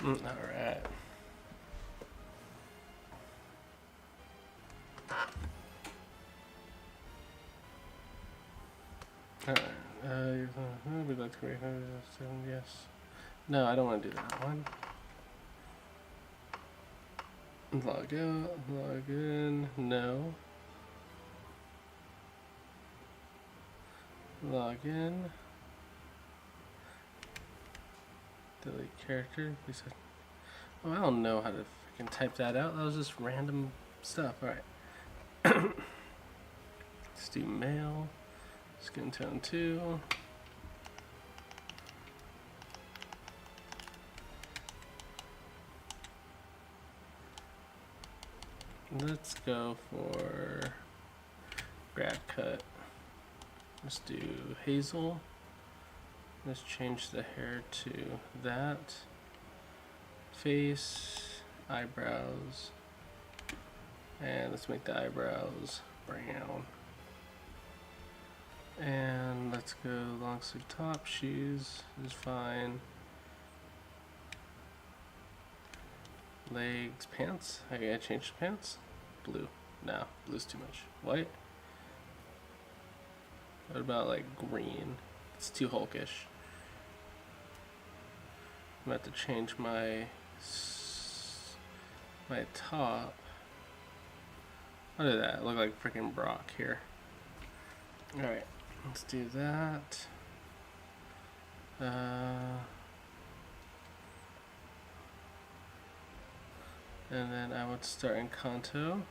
Alright. We'd like to create yes. No, I don't want to do that one. Log out, log in, no. Log in. Delete character. Oh, I don't know how to freaking type that out. That was just random stuff. Alright. Let's do mail. Skin tone 2. Let's go for grad cut. Let's do hazel. Let's change the hair to that. Face, eyebrows, and let's make the eyebrows brown. And let's go long sleeve top. Shoes is fine. Legs, pants. I gotta change the pants. Blue. No, blue's too much. White. What about like green? It's too hulkish. I'm about to change my top. What is that? I look like freaking Brock here. Alright, let's do that. And then I would start in Kanto.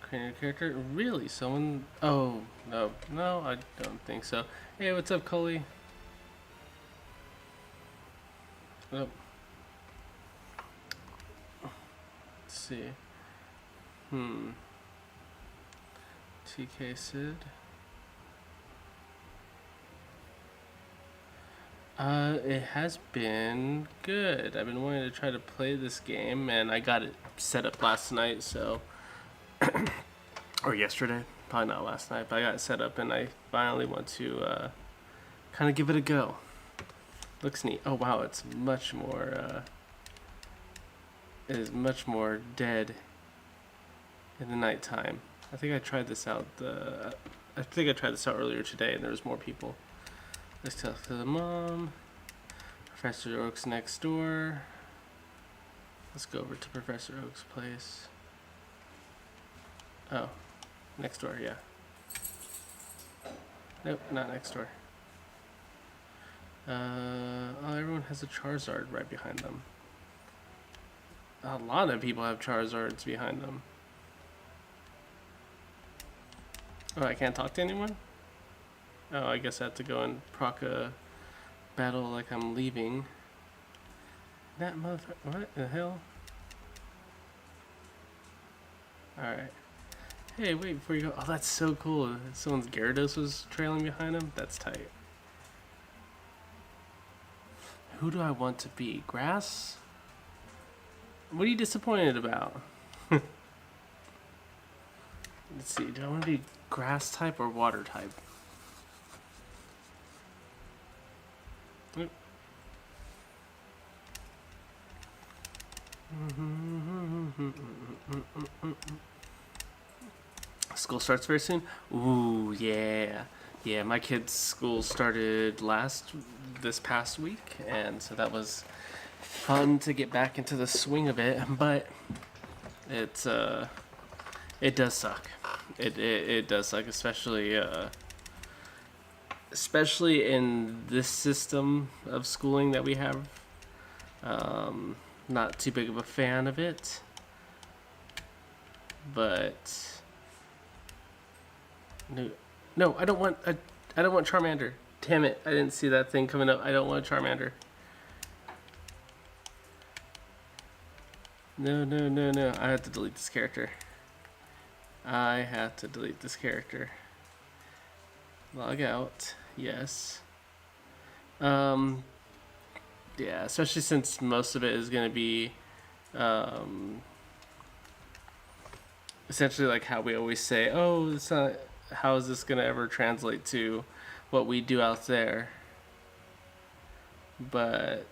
Create a character. Really? Someone? Oh, no, I don't think so. Hey, what's up, Cully? Oh. Let's see. TK Sid. It has been good. I've been wanting to try to play this game, and I got it set up last night, so... or yesterday. Probably not last night, but I got it set up, and I finally want to kind of give it a go. Looks neat. Oh wow, it's much more it is much more dead in the nighttime. I think I tried this out earlier today, and there was more people. Let's talk to the mom. Professor Oak's next door. Let's go over to Professor Oak's place. Oh, next door, yeah. Nope, not next door. Oh, everyone has a Charizard right behind them. A lot of people have Charizards behind them. Oh, I can't talk to anyone? Oh, I guess I have to go and proc a battle like I'm leaving. That motherfucker, what the hell? Alright. Hey, wait, before you go, oh, that's so cool. Someone's Gyarados was trailing behind him? That's tight. Who do I want to be? Grass? What are you disappointed about? Let's see, do I want to be grass type or water type? School starts very soon? Ooh, yeah. Yeah, my kid's school started this past week, and so that was fun to get back into the swing of it, but it does suck. It does suck, especially in this system of schooling that we have. Not too big of a fan of it, but no, I don't want Charmander. Damn it, I didn't see that thing coming up. I don't want Charmander. No, I have to delete this character. Log out, yes. Yeah, especially since most of it is going to be essentially like how we always say, oh, it's not, how is this going to ever translate to what we do out there? But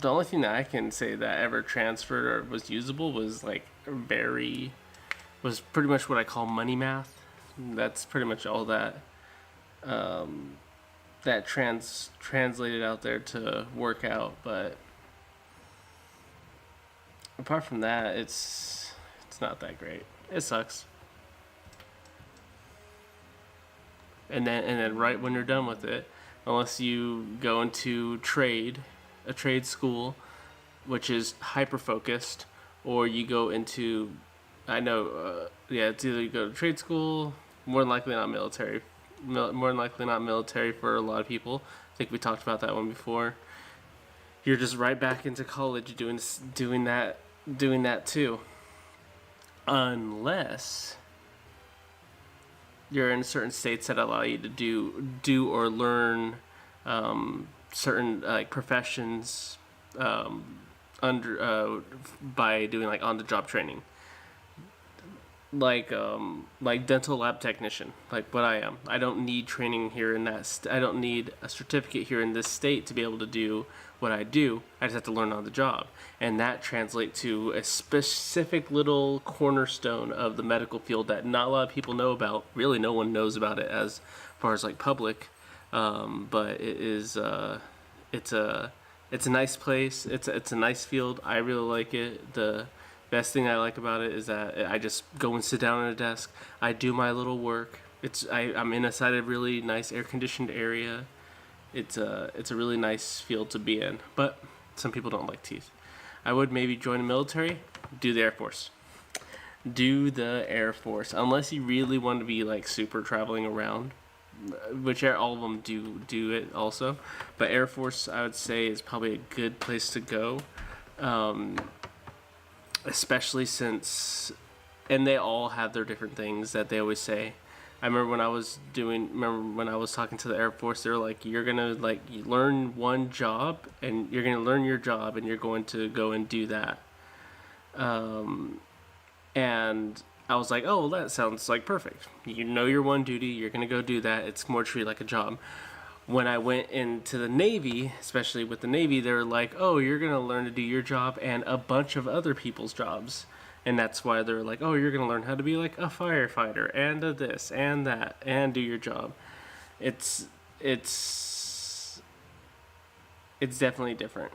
The only thing that I can say that ever transferred or was usable was like was pretty much what I call money math. That's pretty much all that that translated out there to work out. But apart from that, it's not that great. It sucks. And then right when you're done with it, unless you go into a trade school, which is hyper focused, or you go into, I know, yeah, it's either you go to trade school, more than likely not military, more than likely not military for a lot of people. I think we talked about that one before. You're just right back into college doing that too, unless you're in certain states that allow you to do or learn certain like professions under by doing like on the job training, like dental lab technician, like what I am. I don't need training here in that. I don't need a certificate here in this state to be able to do what I do. I just have to learn on the job, and that translates to a specific little cornerstone of the medical field that not a lot of people know about. Really, no one knows about it as far as like public, but it is. It's a nice place. It's a nice field. I really like it. The best thing I like about it is that I just go and sit down at a desk. I do my little work. I'm inside a really nice air conditioned area. It's a really nice field to be in. But some people don't like teeth. I would maybe join the military, do the Air Force. Do the Air Force. Unless you really want to be like super traveling around, which all of them do it also. But Air Force, I would say, is probably a good place to go. Especially since, and they all have their different things that they always say. I remember when I was talking to the Air Force, they were like, you're gonna like you learn one job, and you're gonna learn your job, and you're going to go and do that. And I was like, oh, that sounds like perfect. You know your one duty, you're gonna go do that. It's more treated like a job. When I went into the Navy, especially with the Navy, they were like, oh, you're going to learn to do your job and a bunch of other people's jobs. And that's why they're like, oh, you're going to learn how to be like a firefighter and a this and that and do your job. It's definitely different.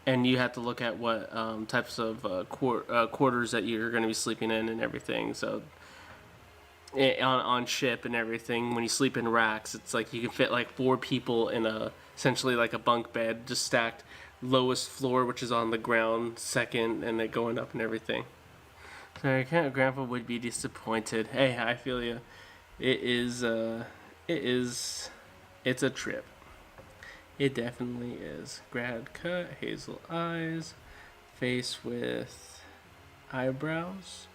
And you have to look at what types of quarters that you're going to be sleeping in and everything. So on ship and everything, when you sleep in racks, it's like you can fit like 4 people in essentially like a bunk bed, just stacked lowest floor, which is on the ground, second, and then going up and everything. So Grandpa would be disappointed. Hey, I feel you. It's a trip. It definitely is. Grad cut, hazel eyes, face with eyebrows.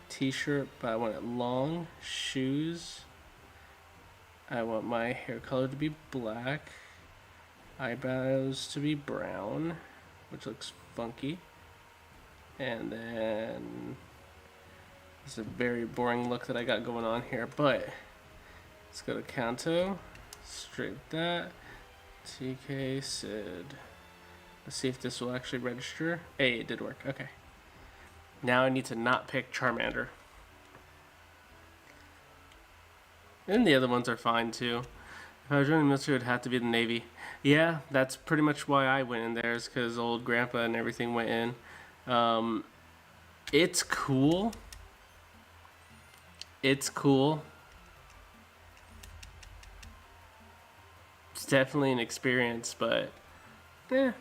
T-shirt, but I want it long. Shoes, I want my hair color to be black. Eyebrows to be brown, which looks funky. And then it's a very boring look that I got going on here, but let's go to Kanto. Straight that. TK Sid. Let's see if this will actually register. Hey, it did work. Okay. Now I need to not pick Charmander. And the other ones are fine too. If I was joining the military, it would have to be the Navy. Yeah, that's pretty much why I went in there, is because old Grandpa and everything went in. It's cool. It's cool. It's definitely an experience, but yeah,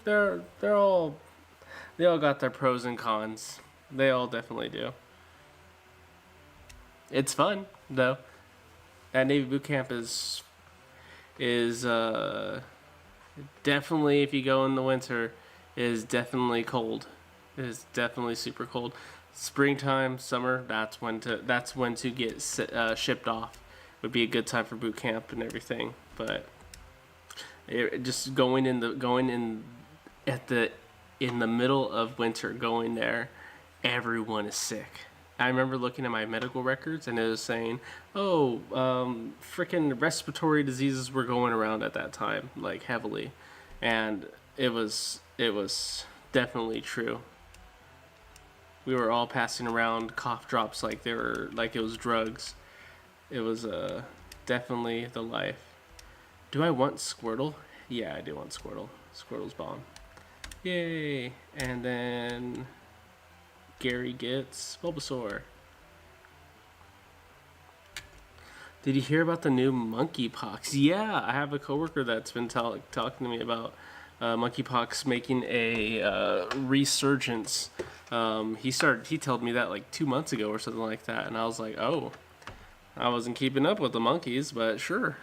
they all got their pros and cons. They all definitely do. It's fun though. That Navy boot camp is definitely, if you go in the winter, is definitely cold. It is definitely super cold. Springtime, summer, that's when to get shipped off. Would be a good time for boot camp and everything. But just going in the middle of winter, going there, everyone is sick. I remember looking at my medical records, and it was saying, oh, freaking respiratory diseases were going around at that time, like heavily. And it was definitely true. We were all passing around cough drops like they were like it was drugs. It was definitely the life. Do I want Squirtle? Yeah, I do want Squirtle. Squirtle's bomb. Yay! And then Gary gets Bulbasaur. Did you hear about the new monkeypox? Yeah, I have a coworker that's been talking to me about monkeypox making a resurgence. He told me that like 2 months ago or something like that, and I was like, oh, I wasn't keeping up with the monkeys, but sure.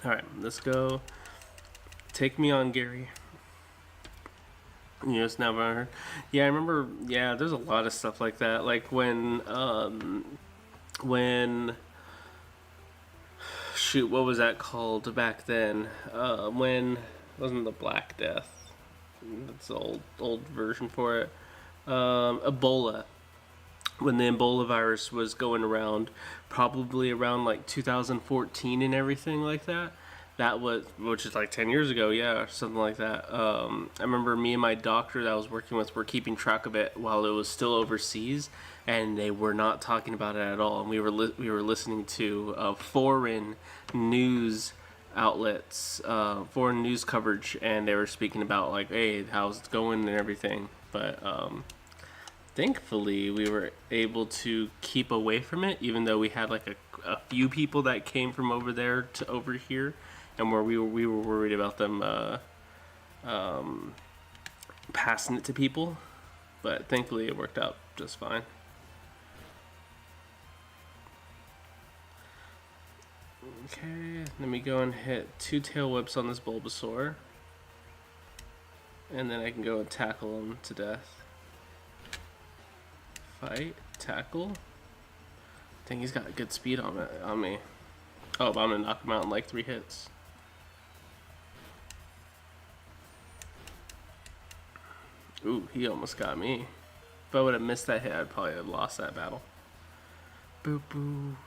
All right, let's go. Take me on, Gary. You just never heard. Yeah, I remember. Yeah, there's a lot of stuff like that. Like when shoot, what was that called back then? When wasn't the Black Death? That's the old version for it. Ebola. When the Ebola virus was going around, probably around like 2014 and everything like that. That was, which is like 10 years ago, yeah, or something like that. I remember me and my doctor that I was working with were keeping track of it while it was still overseas, and they were not talking about it at all. And we were listening to foreign news outlets, foreign news coverage, and they were speaking about like, hey, how's it going and everything. But thankfully, we were able to keep away from it, even though we had like a few people that came from over there to over here, and where we were worried about them passing it to people, but thankfully it worked out just fine. Okay, let me go and hit 2 tail whips on this Bulbasaur, and then I can go and tackle him to death. Fight, tackle. I think he's got good speed on me. Oh, but I'm gonna knock him out in like 3 hits. Ooh, he almost got me. If I would have missed that hit, I'd probably have lost that battle. Boo boo.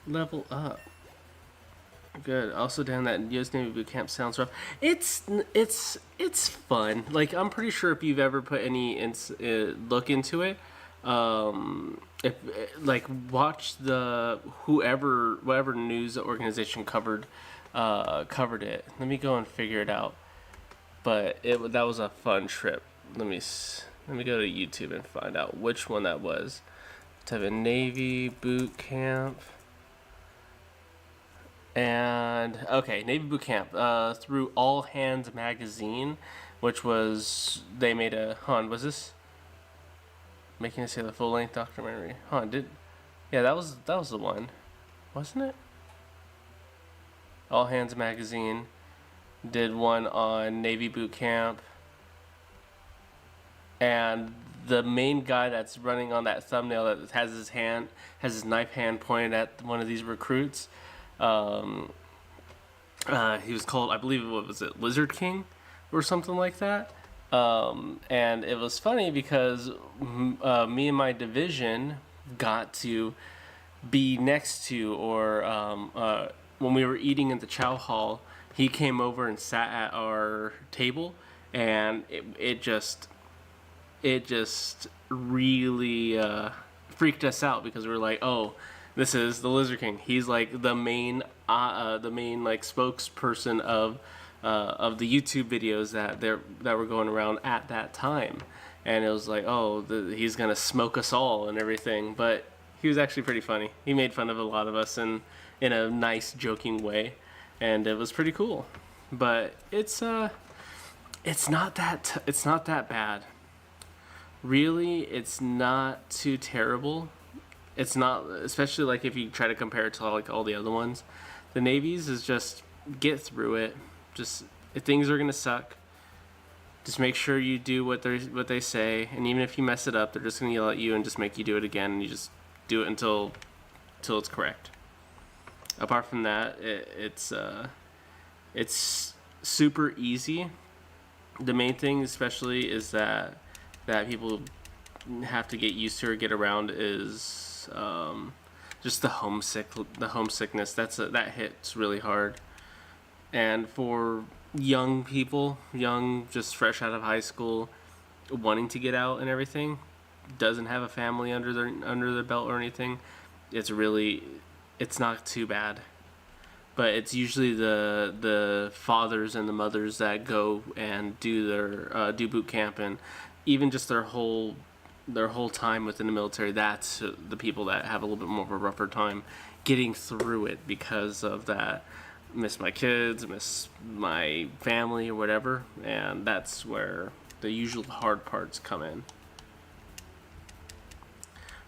Level up. Good. Also, down that U.S. Navy boot camp sounds rough. It's fun. Like, I'm pretty sure if you've ever put any look into it, if like watch the whatever news organization covered it. Let me go and figure it out. But that was a fun trip. Let me go to YouTube and find out which one that was. Type in Navy boot camp. And okay, Navy boot camp through All Hands magazine, which was they made a was this making it say the full length documentary? Yeah, that was the one, wasn't it? All Hands magazine did one on Navy boot camp, and the main guy that's running on that thumbnail that has his knife hand pointed at one of these recruits. He was called, I believe, what was it, Lizard King or something like that. And it was funny because me and my division got to be next to, or when we were eating in the chow hall, he came over and sat at our table, and it just really freaked us out because we were like, oh, this is the Lizard King. He's like the main like spokesperson of the YouTube videos that were going around at that time, and it was like, oh, he's gonna smoke us all and everything. But he was actually pretty funny. He made fun of a lot of us in a nice, joking way, and it was pretty cool. But it's not that bad. Really, it's not too terrible. It's not, especially like if you try to compare it to like all the other ones. The Navy's is just get through it. Just if things are gonna suck, just make sure you do what they say, and even if you mess it up, they're just gonna yell at you and just make you do it again, and you just do it until it's correct. Apart from that, it's super easy. The main thing, especially, is that people have to get used to or get around is just the homesickness. That hits really hard. And for young people, just fresh out of high school, wanting to get out and everything, doesn't have a family under their belt or anything, it's not too bad. But it's usually the fathers and the mothers that go and do boot camp, and even just their whole time within the military. That's the people that have a little bit more of a rougher time getting through it because of that. Miss my kids, miss my family, or whatever, and that's where the usual hard parts come in.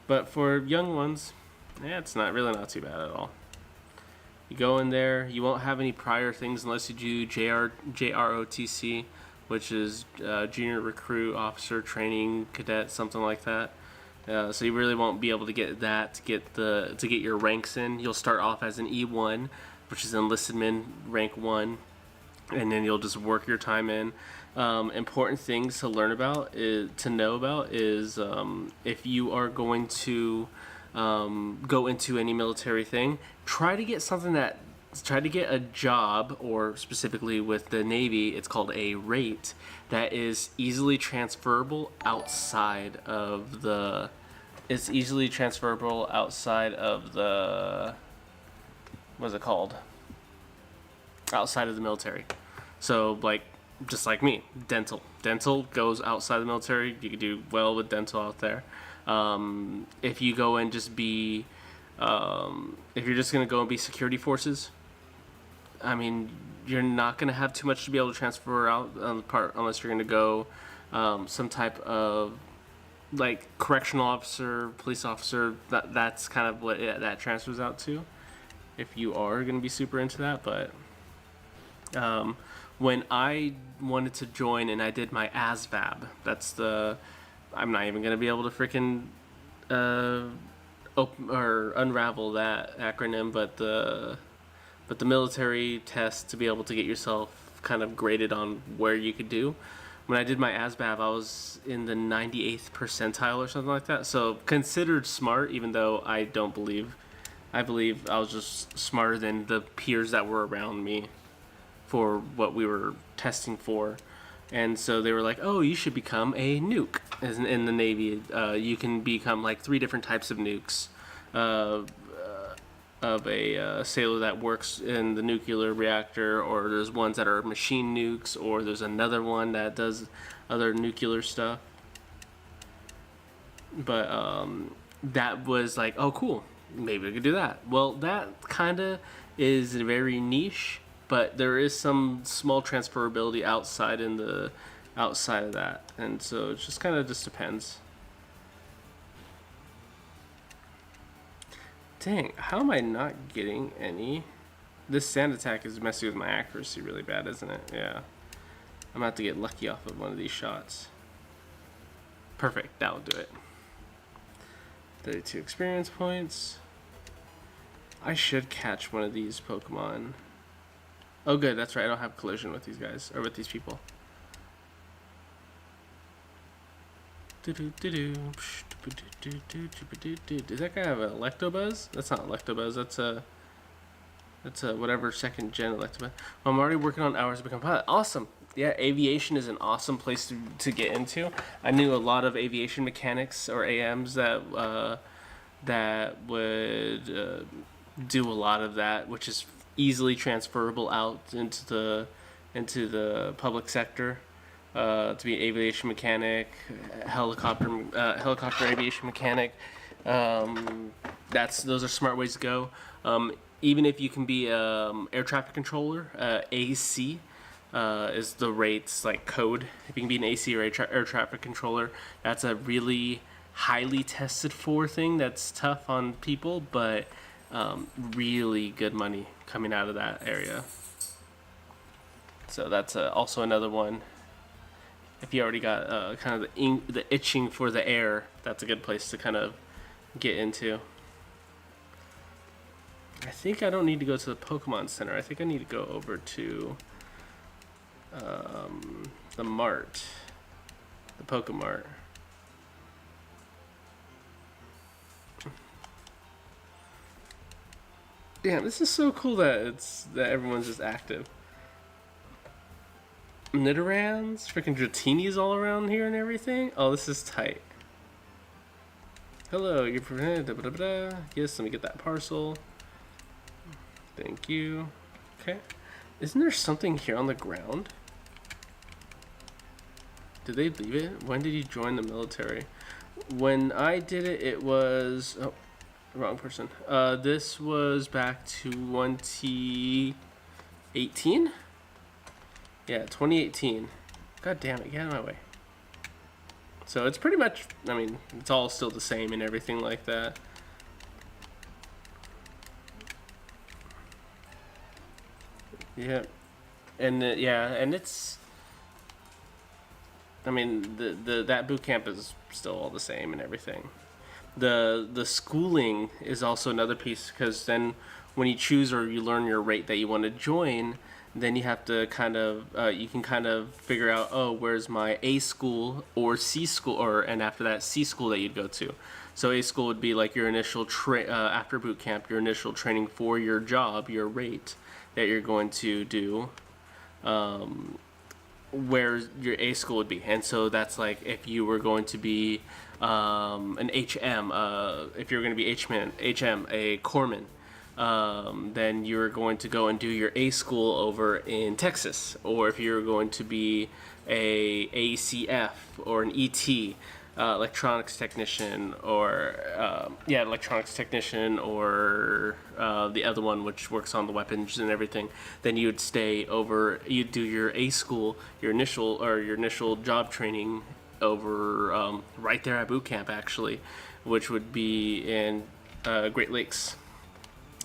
But for young ones, it's not too bad at all. You go in there, you won't have any prior things unless you do JROTC, which is Junior Recruit Officer Training Cadet, something like that. So you really won't be able to get that to get your ranks in. You'll start off as an E1, which is enlistment rank 1, and then you'll just work your time in. Important things to know about is if you are going to go into any military thing, try to get a job, or specifically with the Navy, it's called a rate, that is easily transferable outside of the what's it called? Outside of the military. So, like, just like me, dental. Dental goes outside the military. You can do well with dental out there. If you go and just be, if you're just going to go and be security forces, I mean, you're not going to have too much to be able to transfer out on the part, unless you're going to go some type of, like, correctional officer, police officer. That's kind of what that transfers out to, if you are going to be super into that. But when I wanted to join and I did my ASVAB, I'm not even going to be able to freaking unravel that acronym, but the military test to be able to get yourself kind of graded on where you could do. When I did my ASVAB, I was in the 98th percentile or something like that. So considered smart, even though I believe I was just smarter than the peers that were around me for what we were testing for. And so they were like, oh, you should become a nuke. As in the Navy, you can become like 3 different types of nukes. Of a sailor that works in the nuclear reactor, or there's ones that are machine nukes, or there's another one that does other nuclear stuff. But that was like, oh, cool, maybe I could do that. Well, that kind of is very niche, but there is some small transferability outside of that, and so it just kind of depends. Dang, how am I not getting any? This sand attack is messing with my accuracy really bad, isn't it? Yeah. I'm about to get lucky off of one of these shots. Perfect, that'll do it. 32 experience points. I should catch one of these Pokemon. Oh good, that's right, I don't have collision with these guys, or with these people. Does that guy have an Electabuzz? That's not Electabuzz, that's a whatever second gen Electabuzz. Well, I'm already working on hours to become pilot. Awesome. Yeah, aviation is an awesome place to get into. I knew a lot of aviation mechanics, or AMs, that would do a lot of that, which is easily transferable out into the public sector. To be an aviation mechanic, helicopter aviation mechanic. Those are smart ways to go. Even if you can be air traffic controller, AC is the rates like code. If you can be an AC or air traffic controller, that's a really highly tested for thing that's tough on people, but really good money coming out of that area. So that's also another one. If you already got kind of the itching for the air, that's a good place to kind of get into. I think I don't need to go to the Pokemon Center. I think I need to go over to the Mart, the Pokemart. Damn, this is so cool that everyone's just active. Nidorans, freaking Dratinis all around here and everything. Oh, this is tight. Hello, you're prevented. Yes, let me get that parcel. Thank you. Okay. Isn't there something here on the ground? Did they leave it? When did you join the military? When I did it, it was... Oh, wrong person. This was back to 2018? Yeah, 2018. God damn it, get out of my way. So it's pretty much, I mean, it's all still the same and everything like that. Yeah. And yeah, and it's... I mean, that boot camp is still all the same and everything. The schooling is also another piece, because then when you choose or you learn your rate that you want to join, then you have to kind of you can kind of figure out, oh, where's my A school or C school, or and after that C school that you'd go to. So A school would be like your initial after boot camp, your initial training for your job, your rate that you're going to do. Where your A school would be, and so that's like if you were going to be an HM, if you're going to be HM, a corpsman, then you're going to go and do your A school over in Texas, or if you're going to be a ACF or an ET, electronics technician, or electronics technician, or the other one which works on the weapons and everything, then you'd stay over. You'd do your A school, your initial job training over right there at boot camp, actually, which would be in Great Lakes,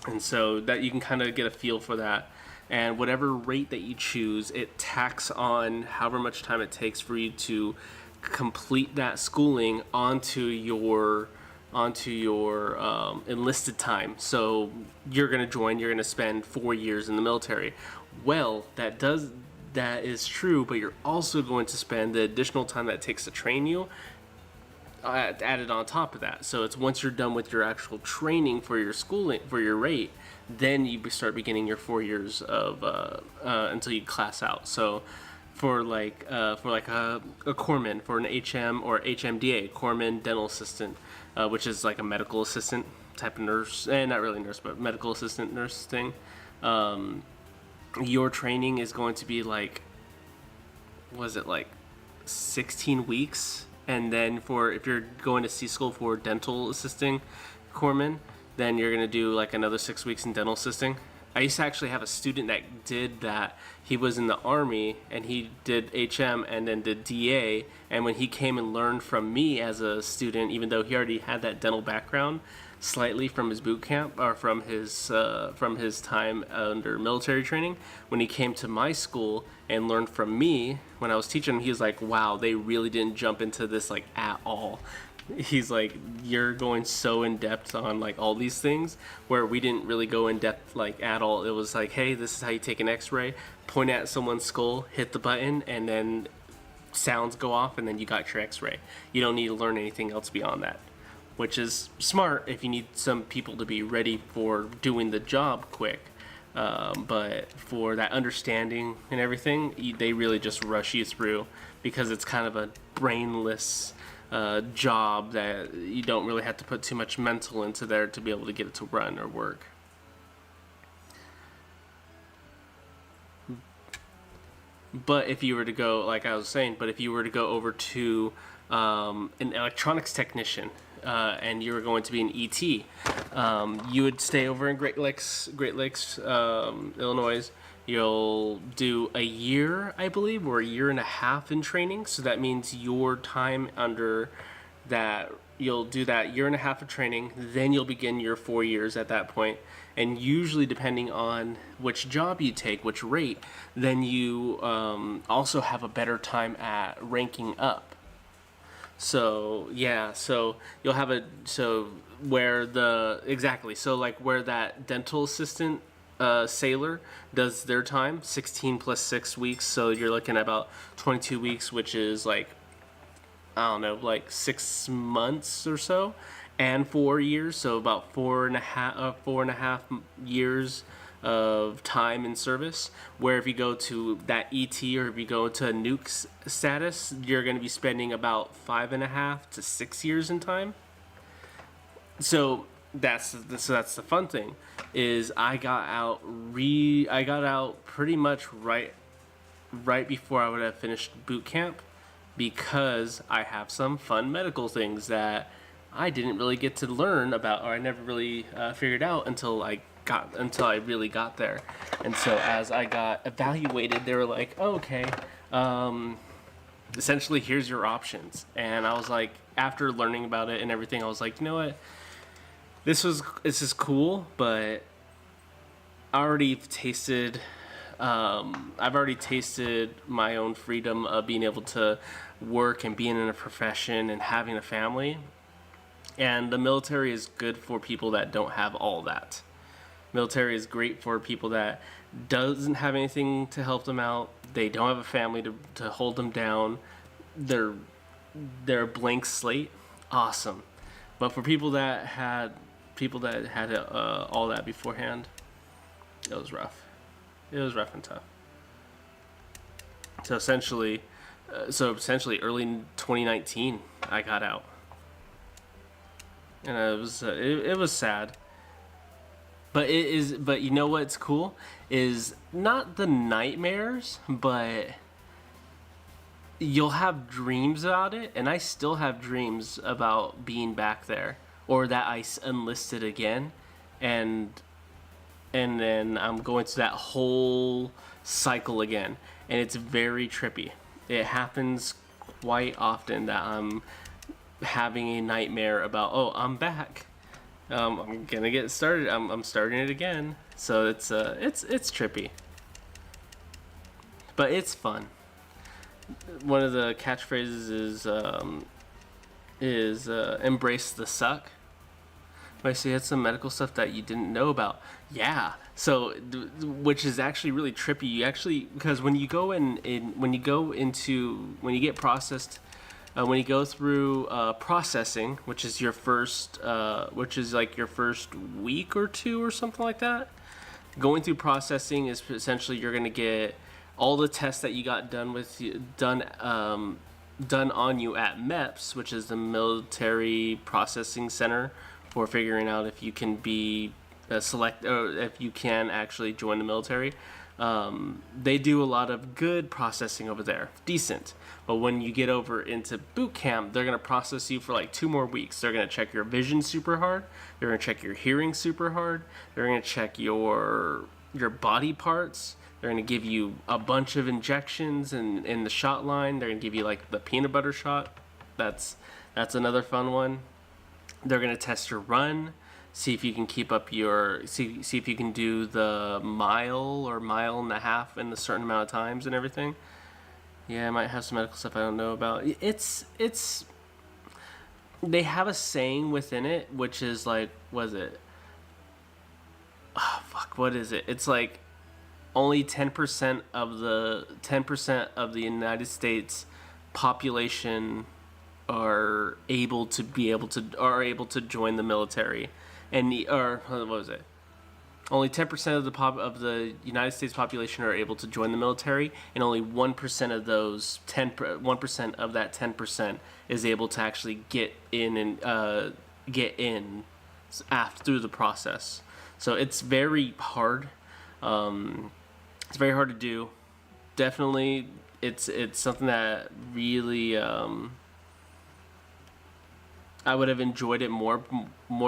and so that you can kind of get a feel for that. And whatever rate that you choose, it tacks on however much time it takes for you to complete that schooling onto your enlisted time. So you're going to join, you're going to spend 4 years in the military. Well, that is true, but you're also going to spend the additional time that it takes to train you added on top of that. So it's once you're done with your actual training for your schooling, for your rate, then you start beginning your 4 years of until you class out. So for a corpsman, for an HM or HMDA, corpsman dental assistant, which is like a medical assistant type of nurse, and not really nurse, but medical assistant nurse thing. Your training is going to be like, was it like 16 weeks? And then if you're going to C school for dental assisting corpsman, then you're going to do like another 6 weeks in dental assisting. I used to actually have a student that did that. He was in the Army, and he did HM and then did DA. And when he came and learned from me as a student, even though he already had that dental background slightly from his boot camp, or from his time under military training, when he came to my school and learned from me when I was teaching him, he was like, wow, they really didn't jump into this like at all. He's like, you're going so in depth on like all these things, where we didn't really go in depth like at all. It was like, hey, this is how you take an x-ray, point at someone's skull, hit the button, and then sounds go off, and then you got your x-ray. You don't need to learn anything else beyond that, which is smart if you need some people to be ready for doing the job quick. But for that understanding and everything, they really just rush you through, because it's kind of a brainless job that you don't really have to put too much mental into there to be able to get it to run or work. But if you were to go, like I was saying, but if you were to go over to an electronics technician, and you were going to be an ET, you would stay over in Great Lakes, Illinois. You'll do a year, I believe, or a year and a half in training. So that means your time under that, you'll do that year and a half of training, then you'll begin your 4 years at that point. And usually, depending on which job you take, which rate, then you also have a better time at ranking up. So yeah, so you'll have where that dental assistant sailor does their time, 16 plus 6 weeks, so you're looking at about 22 weeks, which is like, I don't know, like 6 months or so. and 4 years, so about 4.5 years of time in service. Where if you go to that ET or if you go to a nuke status, you're going to be spending about 5.5 to 6 years in time. So that's the fun thing is I got out pretty much right before I would have finished boot camp, because I have some fun medical things that I didn't really get to learn about, or I never really figured out until I really got there. And so as I got evaluated, they were like, oh, okay, essentially here's your options. And I was like, after learning about it and everything, I was like, you know what, this is cool, but I've already tasted my own freedom of being able to work and being in a profession and having a family. And the military is good for people that don't have all that. Military is great for people that doesn't have anything to help them out. They don't have a family to hold them down. They're a blank slate. Awesome. But for people that had all that beforehand, it was rough. It was rough and tough. So essentially early 2019, I got out, and it was sad. But you know what's cool is not the nightmares, but you'll have dreams about it, and I still have dreams about being back there, or that I enlisted again, and then I'm going through that whole cycle again, and it's very trippy. It happens quite often that I'm having a nightmare about, oh, I'm back. I'm gonna get started. I'm starting it again. So it's trippy, but it's fun. One of the catchphrases is embrace the suck. Right, so you had some medical stuff that you didn't know about. Yeah. So, which is actually really trippy. You actually, because when you go when you get processed, when you go through processing, which is your first, which is like your first week or two or something like that. Going through processing is essentially you're gonna get all the tests that you got done on you at MEPS, which is the Military Processing Center, for figuring out if you can be or if you can actually join the military. They do a lot of good processing over there, decent. But when you get over into boot camp, they're gonna process you for like 2 more weeks. They're gonna check your vision super hard. They're gonna check your hearing super hard. They're gonna check your body parts. They're gonna give you a bunch of injections in the shot line. They're gonna give you like the peanut butter shot. That's another fun one. They're gonna test your run, see if you can keep up see if you can do the mile or mile and a half in a certain amount of times and everything. Yeah, I might have some medical stuff I don't know about. They have a saying within it, which is like, what is it? Oh, fuck, what is it? It's like only 10% of the United States population are able to join the military, or what was it? Only 10% of the United States population are able to join the military, and only 1% of those 1% of that 10% is able to actually get in through the process. So it's very hard. It's very hard to do. Definitely, it's something that really. I would have enjoyed it more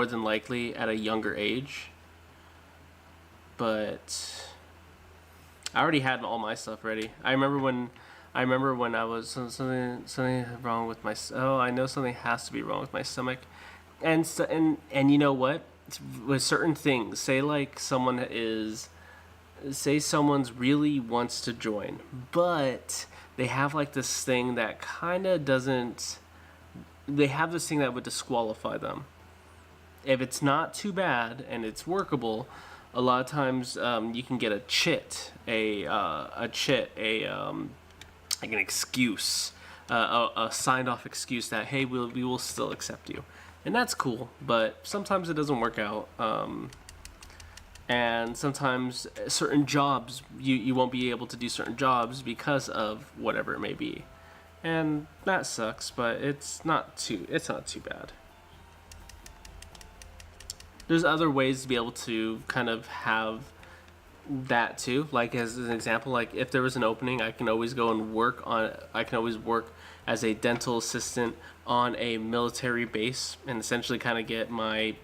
than likely at a younger age, but I already had all my stuff ready. I remember when I was something wrong with my. Oh, I know something has to be wrong with my stomach, and you know what? With certain things, say someone's really wants to join, but they have like this thing that kind of doesn't. They have this thing that would disqualify them. If it's not too bad and it's workable, a lot of times you can get a chit, like an excuse, a signed off excuse that, hey, we will still accept you. and that's cool. But sometimes it doesn't work out. And sometimes certain jobs you won't be able to do certain jobs because of whatever it may be, and that sucks. But it's not too bad. There's other ways to be able to kind of have that too. Like as an example, like if there was an opening, I can always go and work on. I can always work as a dental assistant on a military base and essentially kind of get my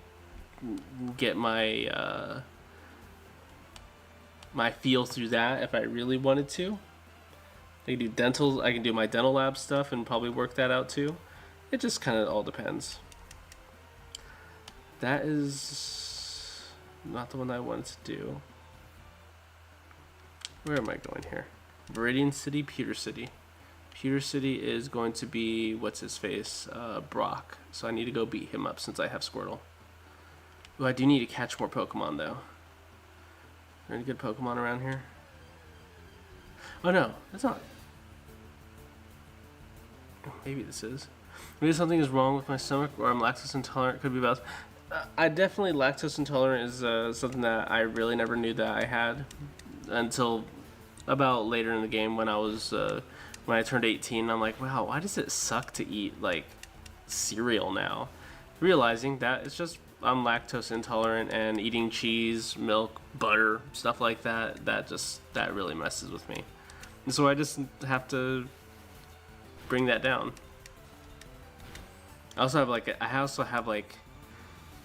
my feel through that if I really wanted to. I can do dental. I can do my dental lab stuff and probably work that out too. It just kind of all depends. That is not the one I wanted to do. Where am I going here? Viridian City, Pewter City. Pewter City is going to be what's his face, Brock. So I need to go beat him up since I have Squirtle. Ooh, I do need to catch more Pokemon though. Are there any good Pokemon around here? Oh no, that's not. Maybe this is. Maybe something is wrong with my stomach or I'm lactose intolerant. Could be both. I definitely lactose intolerant is something that I really never knew that I had until about later in the game when I was when I turned 18. I'm like, wow, why does it suck to eat like cereal now? Realizing that it's just I'm lactose intolerant and eating cheese, milk, butter, stuff like that, that really messes with me. And so I just have to bring that down. I also have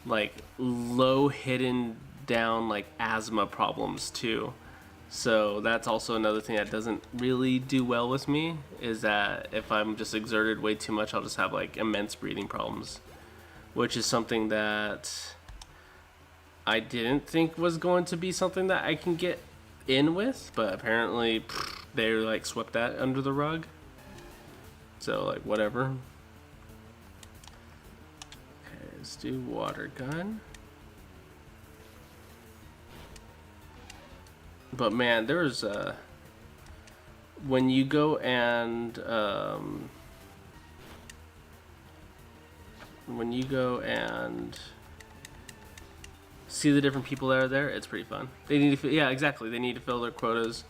like low hidden down like asthma problems too. So that's also another thing that doesn't really do well with me, is that if I'm just exerted way too much, I'll just have like immense breathing problems, which is something that I didn't think was going to be something that I can get in with, but apparently they like swept that under the rug. So like whatever. Okay, let's do water gun. But man, there's when you go and see the different people that are there, it's pretty fun. They need to, yeah, exactly. They need to fill their quotas.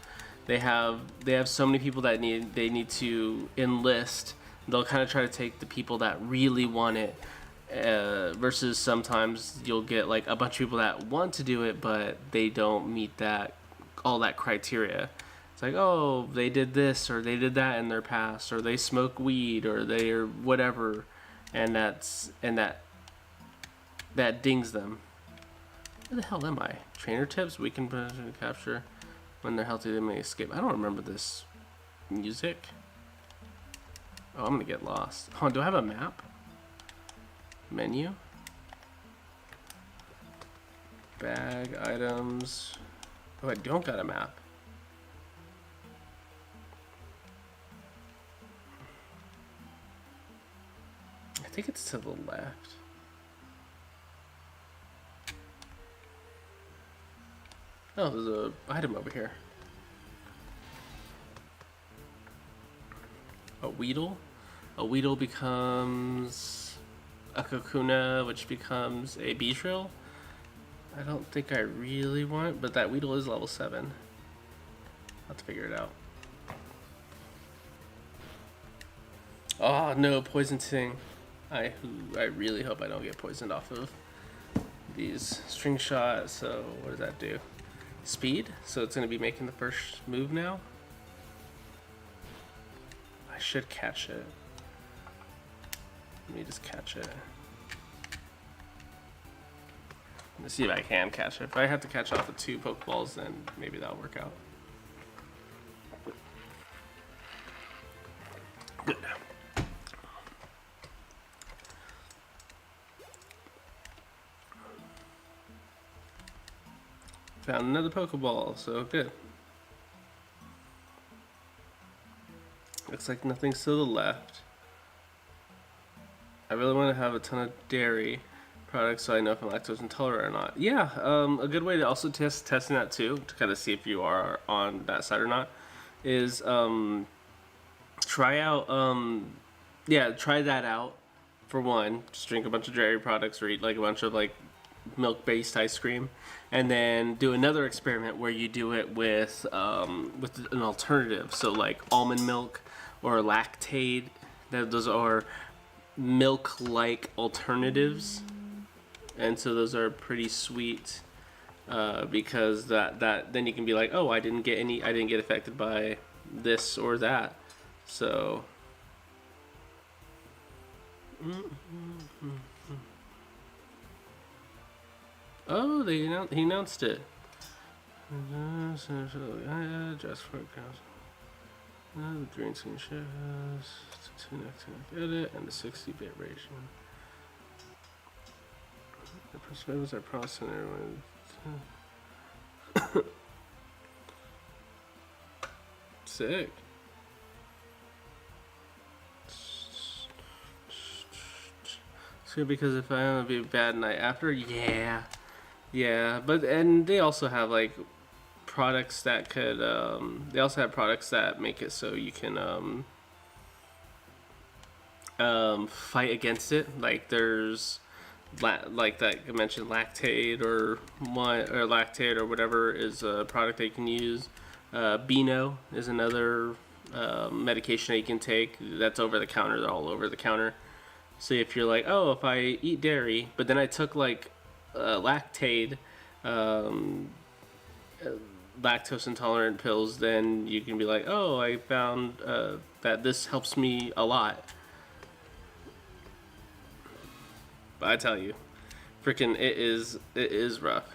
They have so many people that they need to enlist. They'll kind of try to take the people that really want it, versus sometimes you'll get like a bunch of people that want to do it, but they don't meet all that criteria. It's like, oh, they did this or they did that in their past, or they smoke weed, or they're whatever, and that dings them. Where the hell am I? Trainer tips: we can capture when they're healthy, they may escape. I don't remember this music. Oh, I'm gonna get lost. Oh, do I have a map? Menu? Bag items. Oh, I don't got a map. I think it's to the left. Oh, there's a item over here. A Weedle? A Weedle becomes a Kakuna, which becomes a Beedrill. I don't think I really want, but that Weedle is level 7. I'll have to figure it out. Oh no, Poison Ting. I really hope I don't get poisoned off of these string shots. So what does that do? Speed, so it's going to be making the first move now. I should catch it. Let me just catch it. Let's see if I can catch it. If I have to catch off the 2 Pokeballs, then maybe that'll work out. Good. Found another Pokeball, so good. Looks like nothing's to the left. I really want to have a ton of dairy products so I know if I'm lactose intolerant or not. Yeah, a good way to also testing that too, to kind of see if you are on that side or not, is try out, try that out for one, just drink a bunch of dairy products or eat like a bunch of like milk-based ice cream, and then do another experiment where you do it with an alternative. So like almond milk or lactate. Those are milk-like alternatives, and so those are pretty sweet because that then you can be like, oh, I didn't get affected by this or that. So. Oh, he announced it. Just for the green screen shows edit and the 60-bit ratio. The perspectives are processing everyone. Sick. So because if I want to be a bad night after, yeah, but and they also have like products that could they also have products that make it so you can fight against it. Like there's like that I mentioned, lactate or lactate or whatever is a product that you can use. Beano is another medication that you can take that's over the counter. They're all over the counter. So if you're like, oh, if I eat dairy, but then I took like lactate, lactose intolerant pills, then you can be like, oh, I found that this helps me a lot. But I tell you, freaking it is rough.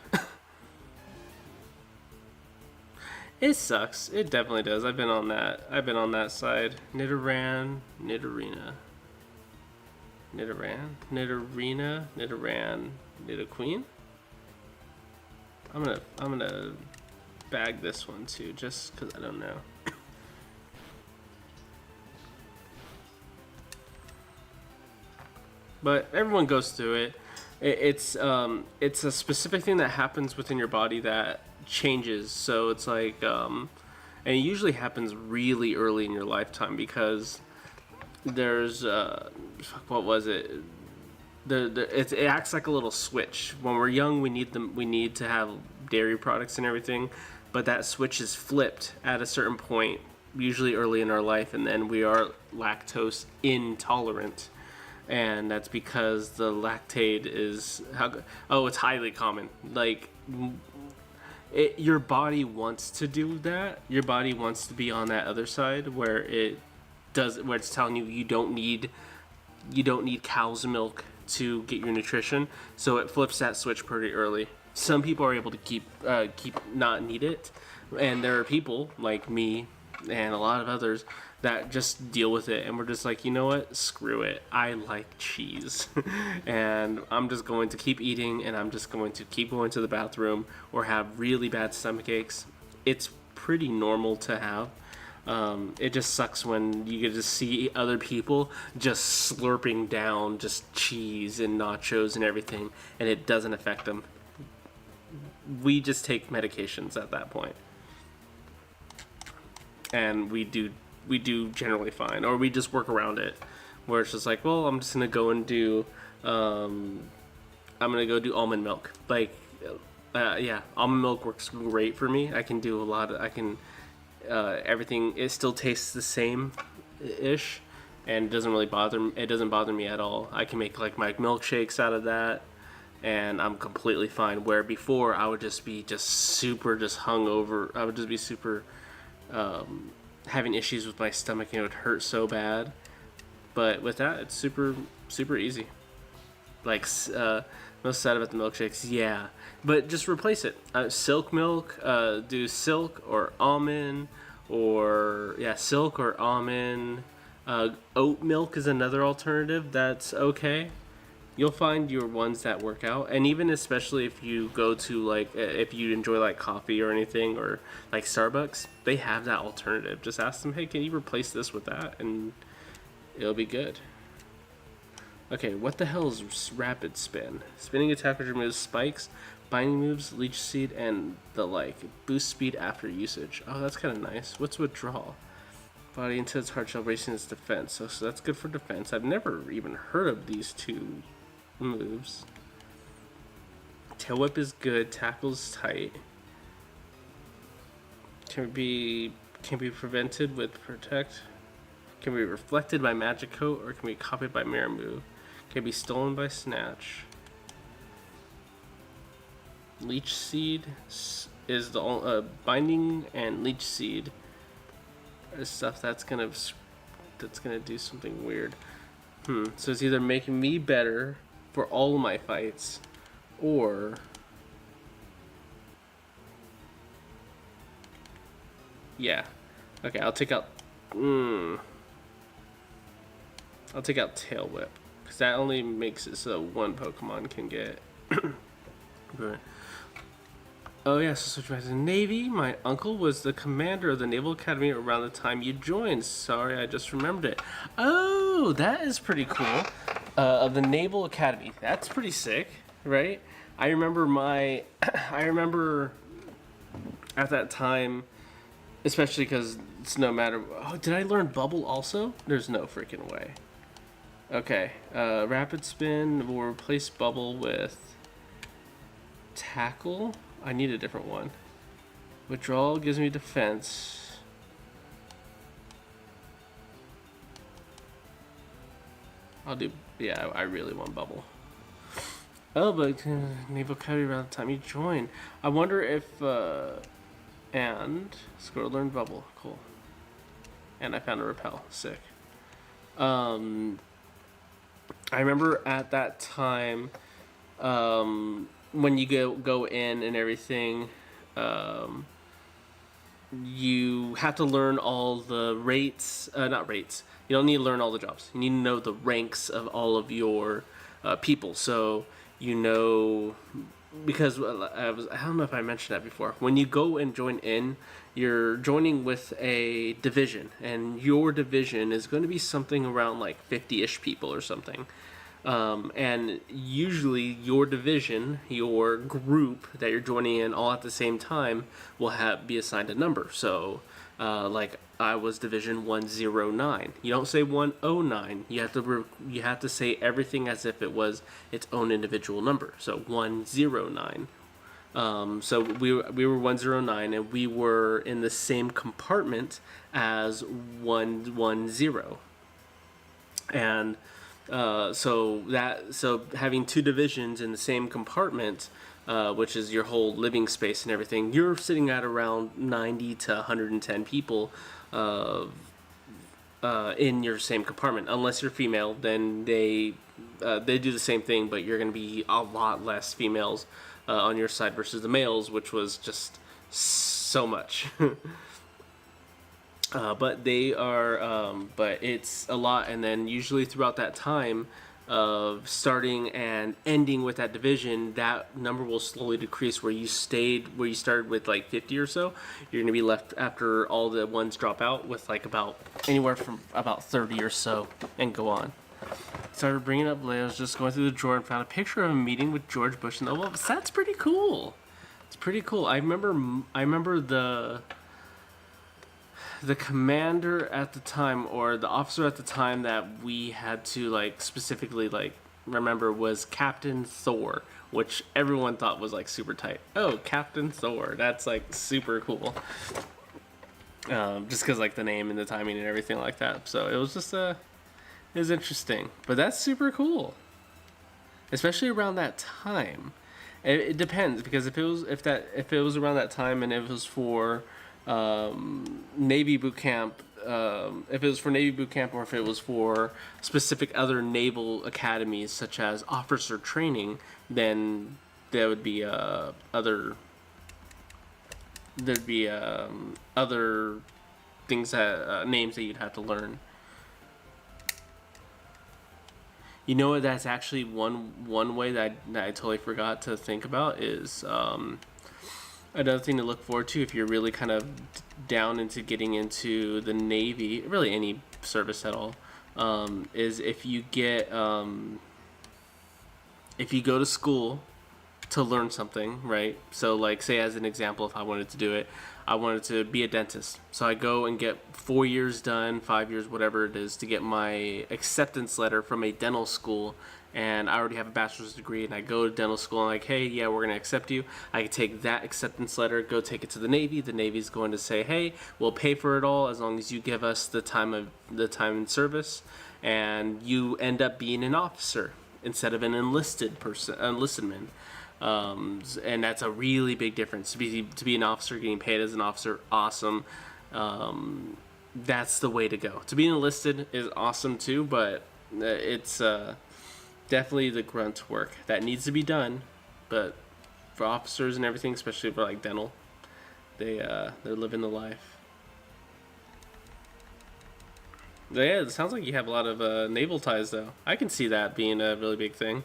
It sucks. It definitely does. I've been on that side. Nidoran, Nidoqueen. I'm gonna bag this one too, just because I don't know. But everyone goes through it. It's a specific thing that happens within your body that changes. So it's like, and it usually happens really early in your lifetime because there's what was it? It acts like a little switch. When we're young, we need to have dairy products and everything, but that switch is flipped at a certain point, usually early in our life, and then we are lactose intolerant. And that's because the lactate is it's highly common. Like your body wants to do that. Your body wants to be on that other side where it's telling you you don't need cow's milk to get your nutrition. So it flips that switch pretty early. Some people are able to keep not need it, and there are people like me and a lot of others that just deal with it, and we're just like, you know what, screw it, I like cheese and I'm just going to keep eating, and I'm just going to keep going to the bathroom or have really bad stomach aches. It's pretty normal to have. It just sucks when you get to see other people just slurping down just cheese and nachos and everything, and it doesn't affect them. We just take medications at that point, and we do generally fine, or we just work around it, where it's just like, well, I'm just gonna go and do almond milk. Like almond milk works great for me. I can do a lot of everything. It still tastes the same ish, and it doesn't bother me at all. I can make like my milkshakes out of that, and I'm completely fine. Where before I would just be super hungover. I would just be super having issues with my stomach, and it would hurt so bad. But with that, it's super easy. Like most sad about the milkshakes, yeah, but just replace it. Silk milk, do silk or almond, or silk or almond. Oat milk is another alternative that's okay. You'll find your ones that work out, and even especially if you go to like, if you enjoy like coffee or anything, or like Starbucks, they have that alternative. Just ask them, hey, can you replace this with that, and it'll be good. Okay, what the hell is Rapid Spin? Spinning attack which removes spikes, binding moves, leech seed, and the like. Boost speed after usage. Oh, that's kind of nice. What's withdrawal? Body into its hard shell, bracing its defense. So that's good for defense. I've never even heard of these two moves. Tail whip is good. Tackle's tight. Can be prevented with protect. Can be reflected by magic coat, or can be copied by mirror move. Can be stolen by snatch. Leech seed is the binding, and leech seed is stuff that's gonna do something weird. So it's either making me better for all of my fights, or yeah. Okay, I'll take out. I'll take out Tail Whip, because that only makes it so one Pokemon can get. But, oh yeah, so switch back to the Navy. My uncle was the commander of the Naval Academy around the time you joined. Sorry, I just remembered it. Oh, that is pretty cool. Of the Naval Academy. That's pretty sick, right? I remember I remember at that time, especially because it's no matter. Oh, did I learn Bubble also? There's no freaking way. Okay, Rapid Spin will replace Bubble with Tackle. I need a different one. Withdrawal gives me defense. I'll do, yeah, I really want Bubble. Oh, but Naval Academy around the time you join. I wonder if, and Squirrel learned Bubble, cool. And I found a Repel, sick. I remember at that time, when you go in and everything, you have to learn all the rates, not rates. You don't need to learn all the jobs. You need to know the ranks of all of your people. So you know, because I don't know if I mentioned that before. When you go and join in, you're joining with a division, and your division is going to be something around like 50-ish people or something. And usually your division, your group that you're joining in all at the same time will be assigned a number. So, like I was Division 109. You don't say 109. You have to say everything as if it was its own individual number. So 109. So we were 109, and we were in the same compartment as 110. And so having two divisions in the same compartment, which is your whole living space and everything, you're sitting at around 90 to 110 people in your same compartment. Unless you're female, then they do the same thing, but you're going to be a lot less females on your side versus the males, which was just so much. But they are, but it's a lot, and then usually throughout that time of starting and ending with that division, that number will slowly decrease. Where you started with like 50 or so, you're gonna be left after all the ones drop out with like about anywhere from about 30 or so, and go on. Started bringing up Leia. I was just going through the drawer and found a picture of a meeting with George Bush and the Oval Office. That's pretty cool. It's pretty cool. I remember the commander at the time, or the officer at the time, that we had to like specifically like remember was Captain Thor, which everyone thought was like super tight. Oh, Captain Thor, that's like super cool. Just because like the name and the timing and everything like that. So it was just it was interesting, but that's super cool, especially around that time. It depends, because if it was around that time and it was for Navy boot camp, if it was for Navy boot camp, or if it was for specific other naval academies such as officer training, then there would be other things that names that you'd have to learn. You know what? That's actually one way that I totally forgot to think about is another thing to look forward to if you're really kind of down into getting into the Navy, really any service at all, is if you go to school to learn something, right? So like, say as an example, if I wanted to do it, I wanted to be a dentist. So I go and get 4 years done, 5 years, whatever it is, to get my acceptance letter from a dental school. And I already have a bachelor's degree, and I go to dental school and like, hey, yeah, we're gonna accept you. I can take that acceptance letter, go take it to the Navy. The Navy's going to say, hey, we'll pay for it all as long as you give us the time in service, and you end up being an officer instead of an enlisted man. And that's a really big difference. To be an officer, getting paid as an officer, awesome. That's the way to go. To be enlisted is awesome too, but it's definitely the grunt work that needs to be done. But for officers and everything, especially for like dental, they're living the life. Yeah, it sounds like you have a lot of naval ties, though. I can see that being a really big thing.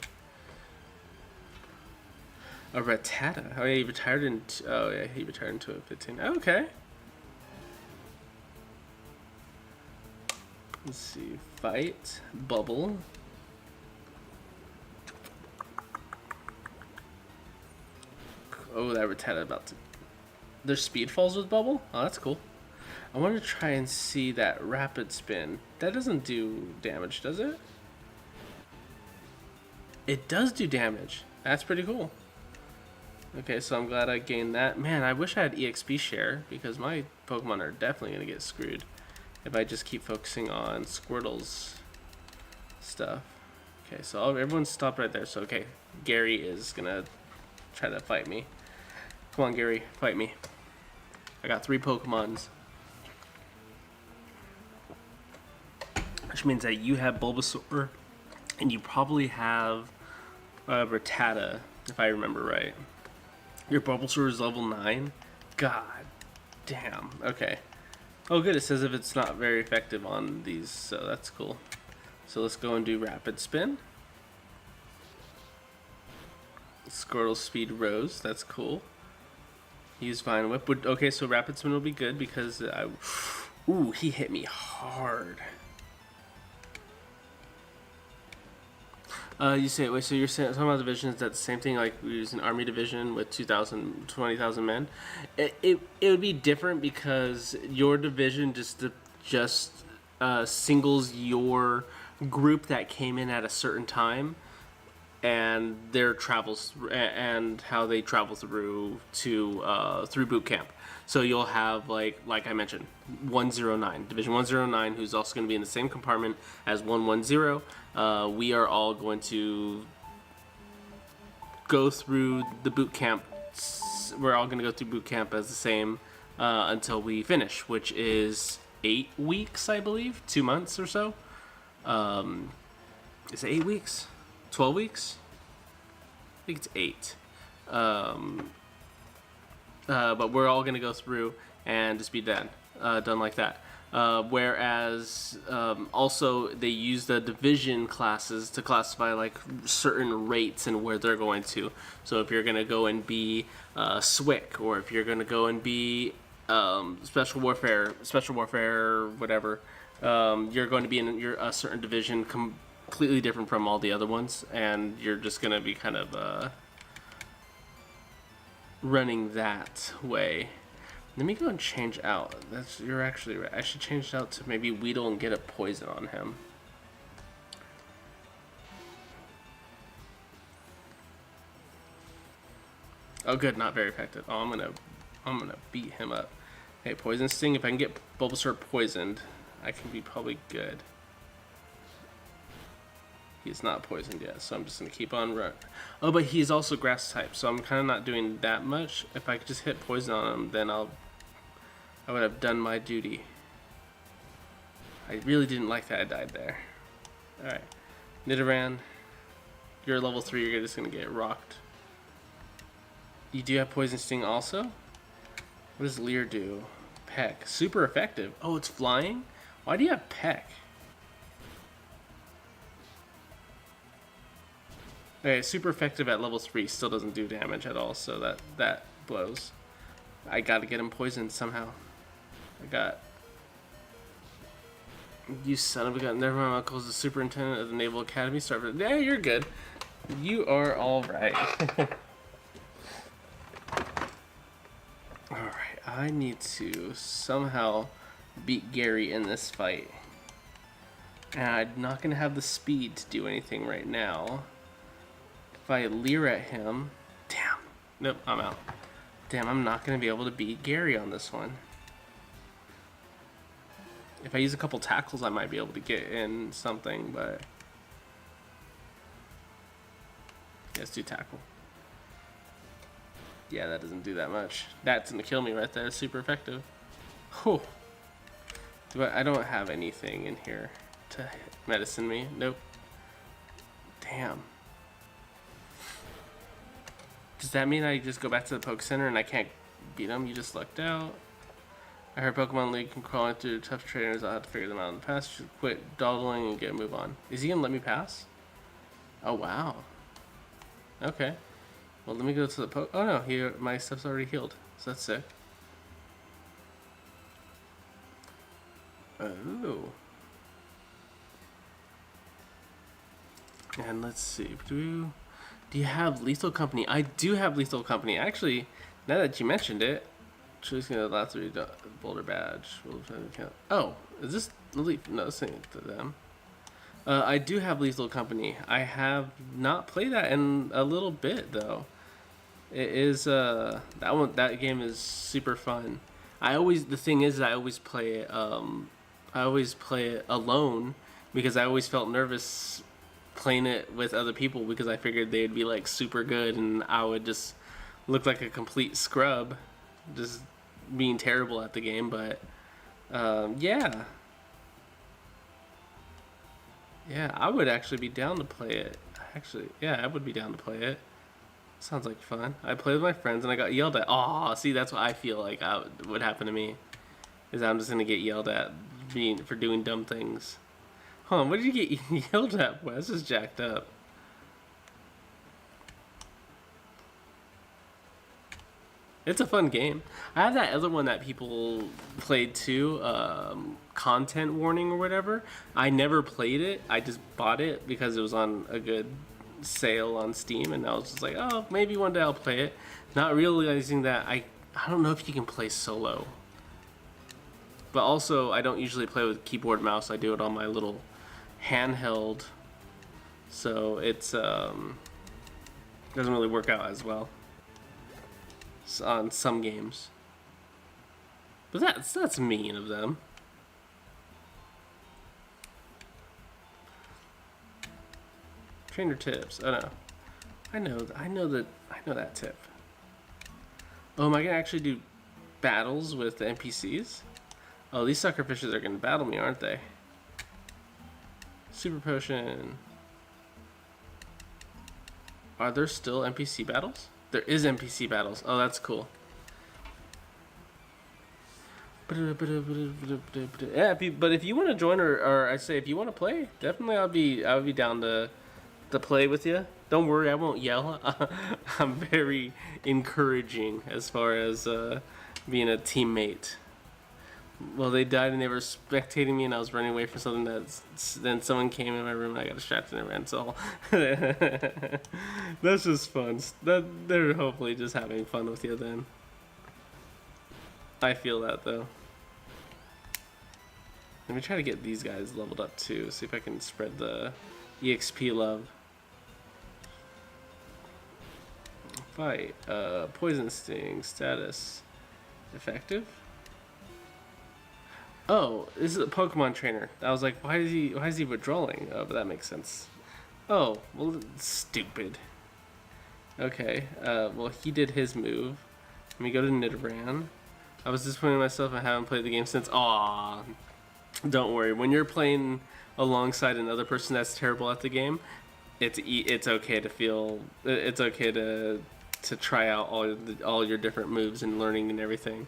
A Rattata. Oh yeah, he retired in. Oh yeah, he retired in 2015. Okay. Let's see. Fight. Bubble. Oh, that Rattata about to. Their speed falls with bubble. Oh, that's cool. I want to try and see that rapid spin. That doesn't do damage, does it? It does do damage. That's pretty cool. Okay, so I'm glad I gained that. Man, I wish I had EXP share, because my Pokemon are definitely going to get screwed if I just keep focusing on Squirtle's stuff. Okay, so everyone stopped right there. So, okay, Gary is going to try to fight me. Come on, Gary, fight me. I got 3 Pokemons. Which means that you have Bulbasaur, and you probably have Rattata, if I remember right. Your Bulbasaur is level 9? God damn. Okay. Oh good, it says if it's not very effective on these, so that's cool. So let's go and do Rapid Spin. Squirtle Speed Rose, that's cool. Use Vine Whip. Okay, so Rapid Spin will be good because ooh, he hit me hard. You say, wait, so you're saying, talking about divisions, that's the same thing like we use an army division with 20,000 men? It would be different because your division just singles your group that came in at a certain time and their travels and how they travel through boot camp. So you'll have like I mentioned, 109, Division 109, who's also going to be in the same compartment as 110. We are all going to go through the boot camp. We're all going to go through boot camp as the same until we finish, which is 8 weeks, I believe, 2 months or so. Is it 8 weeks? 12 weeks? I think it's 8. But we're all going to go through and just be done like that. Whereas also they use the division classes to classify like certain rates and where they're going to. So if you're going to go and be SWIC, or if you're going to go and be special warfare, whatever, you're going to be in a certain division completely different from all the other ones, and you're just going to be kind of running that way. Let me go and change out. You're actually right. I should change it out to maybe Weedle and get a poison on him. Oh good, not very effective. Oh, I'm gonna beat him up. Hey, Poison Sting. If I can get Bulbasaur poisoned, I can be probably good. He's not poisoned yet, so I'm just gonna keep on running. Oh, but he's also grass type, so I'm kind of not doing that much. If I could just hit poison on him, then I would have done my duty. I really didn't like that I died there. All right, Nidoran, you're level 3. You're just gonna get rocked. You do have Poison Sting also. What does Leer do? Peck, super effective. Oh, it's flying. Why do you have Peck? Okay, super effective at level 3, still doesn't do damage at all, so that blows. I gotta get him poisoned somehow. You son of a gun. Never mind, my uncle's the superintendent of the Naval Academy. Yeah, you're good. You are alright. Alright, I need to somehow beat Gary in this fight. And I'm not going to have the speed to do anything right now. If I leer at him... Damn. Nope, I'm out. Damn, I'm not going to be able to beat Gary on this one. If I use a couple tackles, I might be able to get in something, but... Yeah, let's do tackle. Yeah, that doesn't do that much. That's gonna kill me right there. Super effective. Whew. I don't have anything in here to medicine me. Nope. Damn. Does that mean I just go back to the Poke Center and I can't beat him? You just lucked out. I heard Pokemon League can crawl through tough trainers. I'll have to figure them out in the past. Should quit dawdling and get a move on. Is he gonna let me pass? Oh wow. Okay. Well, let me go to the Poke. Oh no, here my stuff's already healed, so that's sick. Oh. And let's see. Do you have Lethal Company? I do have Lethal Company. Actually, now that you mentioned it, choosing the last 3 Boulder badge. Oh, is this Leaf? No, this ain't to them. I do have Lethal Company. I have not played that in a little bit though. It is that game is super fun. The thing is I always play it alone because I always felt nervous playing it with other people because I figured they'd be like super good and I would just look like a complete scrub, just being terrible at the game. But yeah, I would actually be down to play it. Actually, yeah, I would be down to play it. Sounds like fun. I played with my friends and I got yelled at. Aw, see, that's what I feel like would happen to me. Is I'm just gonna get yelled at for doing dumb things. Hold on, what did you get yelled at for? That's just jacked up. It's a fun game. I have that other one that people played too, Content Warning or whatever. I never played it. I just bought it because it was on a good sale on Steam, and I was just like, oh, maybe one day I'll play it, not realizing that I don't know if you can play solo. But also, I don't usually play with keyboard mouse. I do it on my little handheld, so it's doesn't really work out as well on some games. But that's mean of them. Trainer tips. Oh no, I know that tip. Oh, am I gonna actually do battles with the NPCs? Oh, these sucker fishes are gonna battle me, aren't they? Super potion. Are there still NPC battles? There is NPC battles. Oh, that's cool. Yeah, but if you want to join or I say if you want to play, definitely I would be down to play with you. Don't worry, I won't yell. I'm very encouraging as far as being a teammate. Well, they died and they were spectating me, and I was running away from something then someone came in my room and I got distracted and ran. So that's just fun. They're hopefully just having fun with you then. I feel that though. Let me try to get these guys leveled up too. See if I can spread the EXP love. Fight. Poison sting status. Effective. Oh, this is a Pokemon trainer. I was like, why is he withdrawing? Oh, but that makes sense. Oh, well, stupid. Okay, well, he did his move. Let me go to Nidoran. I was disappointed in myself. I haven't played the game since. Aw, don't worry. When you're playing alongside another person that's terrible at the game, it's okay to feel. It's okay to try out all your different moves and learning and everything.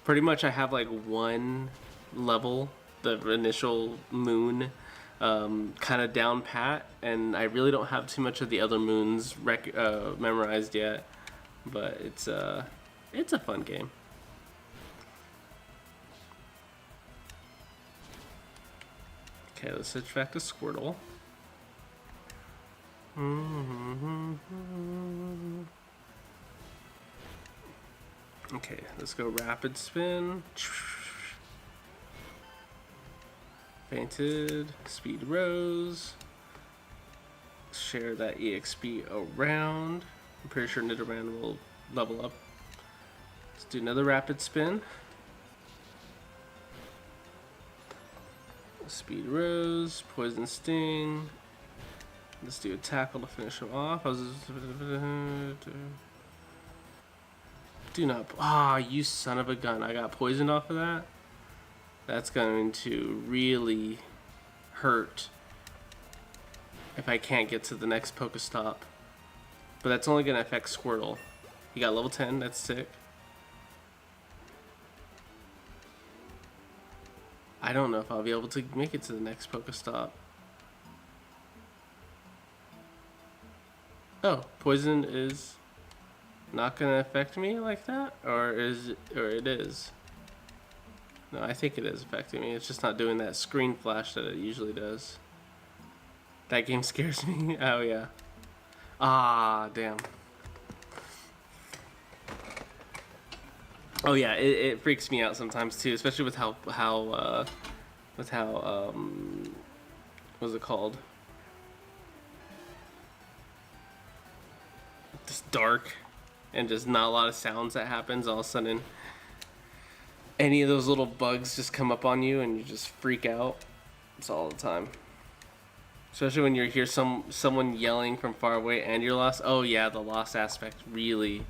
Pretty much, I have like one level, the initial moon, kind of down pat, and I really don't have too much of the other moons memorized yet. But it's a fun game. Okay, let's switch back to Squirtle. Okay, let's go rapid spin. Fainted. Speed rose. Share that EXP around. I'm pretty sure Nidoran will level up. Let's do another rapid spin. Speed rose. Poison sting. Let's do a tackle to finish him off. Do not. Ah, you son of a gun. I got poisoned off of that. That's going to really hurt if I can't get to the next Pokestop. But that's only going to affect Squirtle. He got level 10. That's sick. I don't know if I'll be able to make it to the next Pokestop. Oh, poison is not gonna affect me like that, or it is? No, I think it is affecting me. It's just not doing that screen flash that it usually does. That game scares me. Oh yeah. Ah, damn. Oh yeah, it freaks me out sometimes too, especially with how what's it called? Just dark and just not a lot of sounds that happens. All of a sudden any of those little bugs just come up on you and you just freak out. It's all the time. Especially when you hear someone yelling from far away and you're lost. Oh yeah, the lost aspect really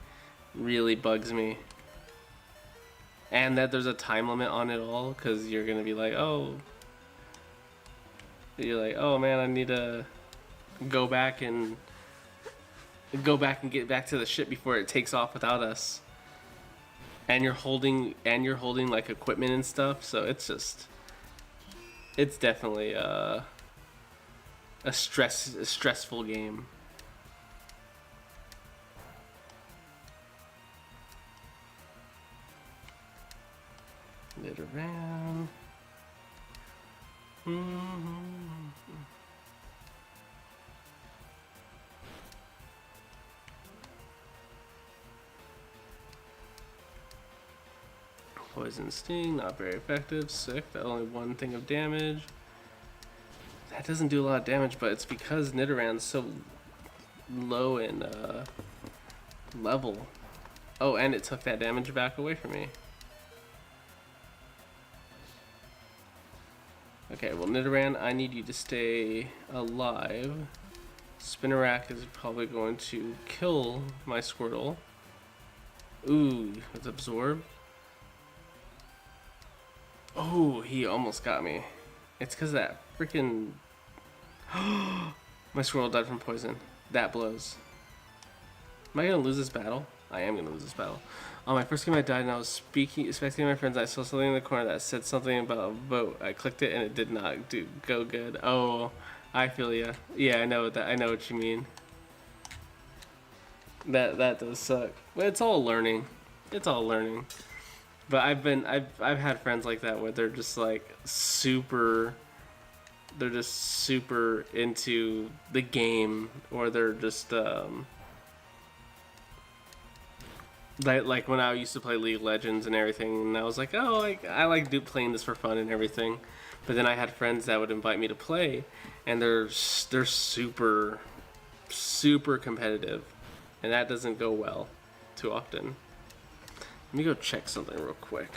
bugs me. And that there's a time limit on it all, because you're gonna be like, oh, man, I need to go back and get back to the ship before it takes off without us. And you're holding like equipment and stuff, so it's definitely a stressful game. Nidoran. Poison sting, not very effective. Sick. That only one thing of damage. That doesn't do a lot of damage, but it's because Nidoran's so low in level. Oh, and it took that damage back away from me. Okay, well, Nidoran, I need you to stay alive. Spinarak is probably going to kill my Squirtle. Ooh, let's absorb. Oh, he almost got me. It's because that freaking... My Squirtle died from poison. That blows. Am I going to lose this battle? I am going to lose this battle. On my first game I died and I was expecting to my friends. I saw something in the corner that said something about a boat. I clicked it and it did not go good. Oh, I feel ya. Yeah, I know what you mean. That does suck. But it's all learning. It's all learning. But I've had friends like that where they're just like super into the game, or they're just like when I used to play League of Legends and everything, and I was like, oh, I like playing this for fun and everything. But then I had friends that would invite me to play, and they're super competitive, and that doesn't go well too often. Let me go check something real quick.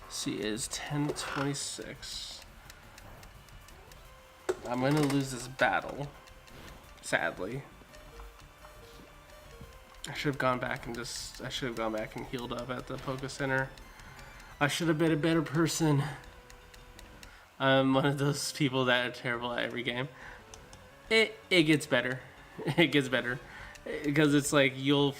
See, is 10:26. I'm gonna lose this battle, sadly. I should have gone back and healed up at the Poke Center. I should have been a better person. I'm one of those people that are terrible at every game. It gets better. It gets better. Because it's like you'll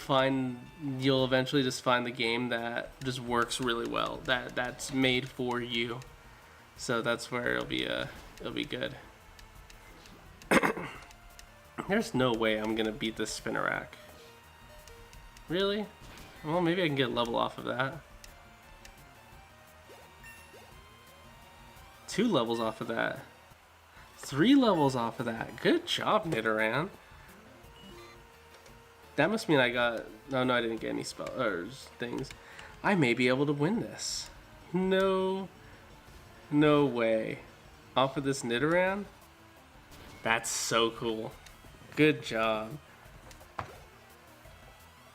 eventually just find the game that just works really well. That's made for you. So that's where it'll be good. There's no way I'm gonna beat this Spinarak. Really? Well, maybe I can get a level off of that. 2 levels off of that. 3 levels off of that. Good job, Nidoran. That must mean I got... No, I didn't get any spell or things. I may be able to win this. No way. Off of this Nidoran? That's so cool. Good job.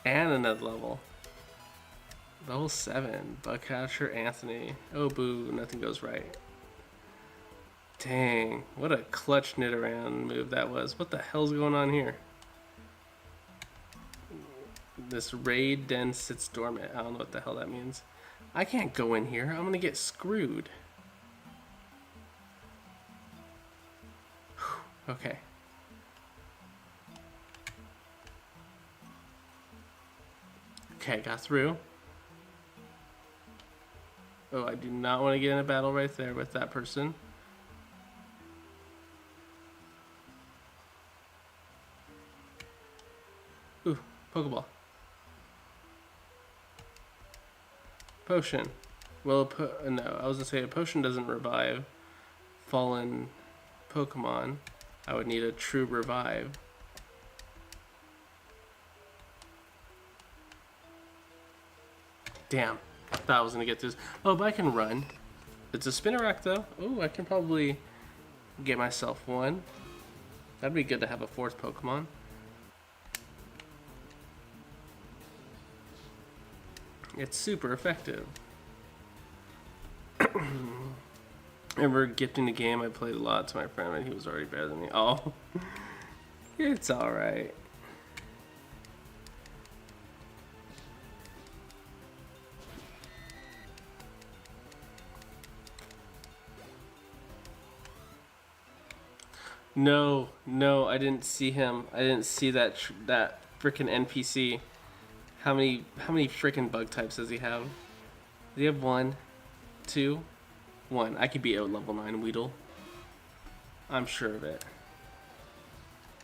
And another level. Level 7. Bugcatcher Anthony. Oh boo, nothing goes right. Dang, what a clutch Nidoran move that was. What the hell's going on here? This raid den sits dormant. I don't know what the hell that means. I can't go in here. I'm gonna get screwed. Okay. Okay, got through. Oh, I do not want to get in a battle right there with that person. Ooh, Pokeball. Potion. Well, no, I was gonna say a potion doesn't revive fallen Pokemon. I would need a true revive. Damn, I thought I was gonna get this. Oh, but I can run. It's a Spinarak though. Oh, I can probably get myself one. That'd be good to have a 4th Pokemon. It's super effective. Remember gifting the game I played a lot to my friend and he was already better than me. Oh, it's alright. No, I didn't see him. I didn't see that freaking NPC. How many freaking bug types does he have? Does he have 1, 2, 1? I could beat a level 9 Weedle. I'm sure of it.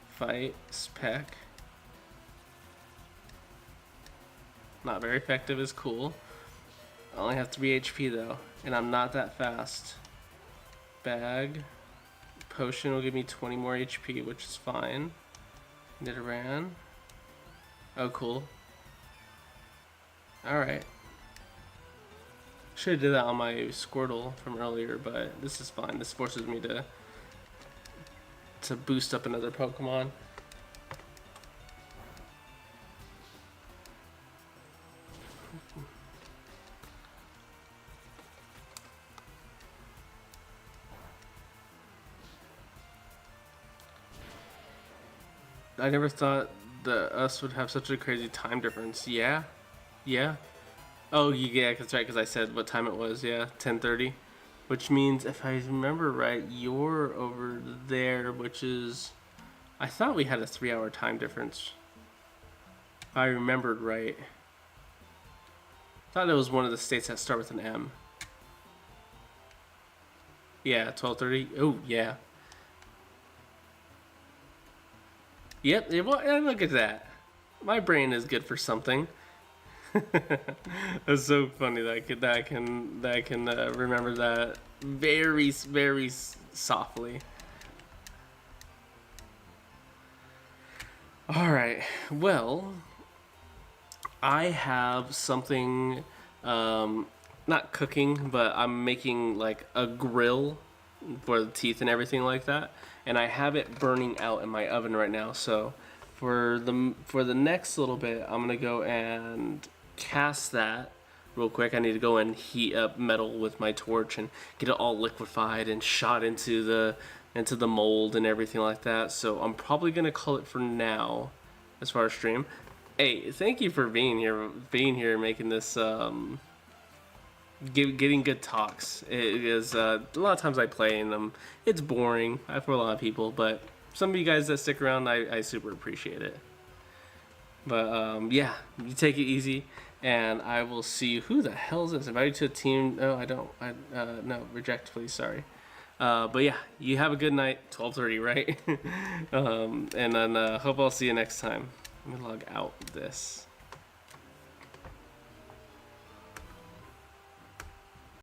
Fight, Spec. Not very effective is cool. I only have 3 HP though, and I'm not that fast. Bag. Potion will give me 20 more HP, which is fine. Nidoran. Oh, cool. Alright. Should have did that on my Squirtle from earlier, but this is fine. This forces me to boost up another Pokemon. I never thought that us would have such a crazy time difference. Yeah? Yeah? Oh, yeah, that's right, because I said what time it was. Yeah, 10:30. Which means, if I remember right, you're over there, which is... I thought we had a 3-hour time difference. If I remembered right. I thought it was one of the states that start with an M. Yeah, 12:30. Oh, yeah. Yep, well, look at that. My brain is good for something. It's so funny that I can remember that very softly. All right. Well, I have something, not cooking, but I'm making like a grill for the teeth and everything like that, and I have it burning out in my oven right now. So for the next little bit, I'm gonna go and cast that real quick. I need to go and heat up metal with my torch and get it all liquefied and shot into the mold and everything like that. So I'm probably gonna call it for now as far as stream. Hey, thank you for being here, making this getting good talks. It is a lot of times I play and it's boring for a lot of people, but some of you guys that stick around, I super appreciate it. But yeah, you take it easy, and I will see you. Who the hell is this? Invite you to a team? No, I don't. No, reject, please. Sorry. But yeah, you have a good night. 12:30, right? And then hope I'll see you next time. Let me log out this.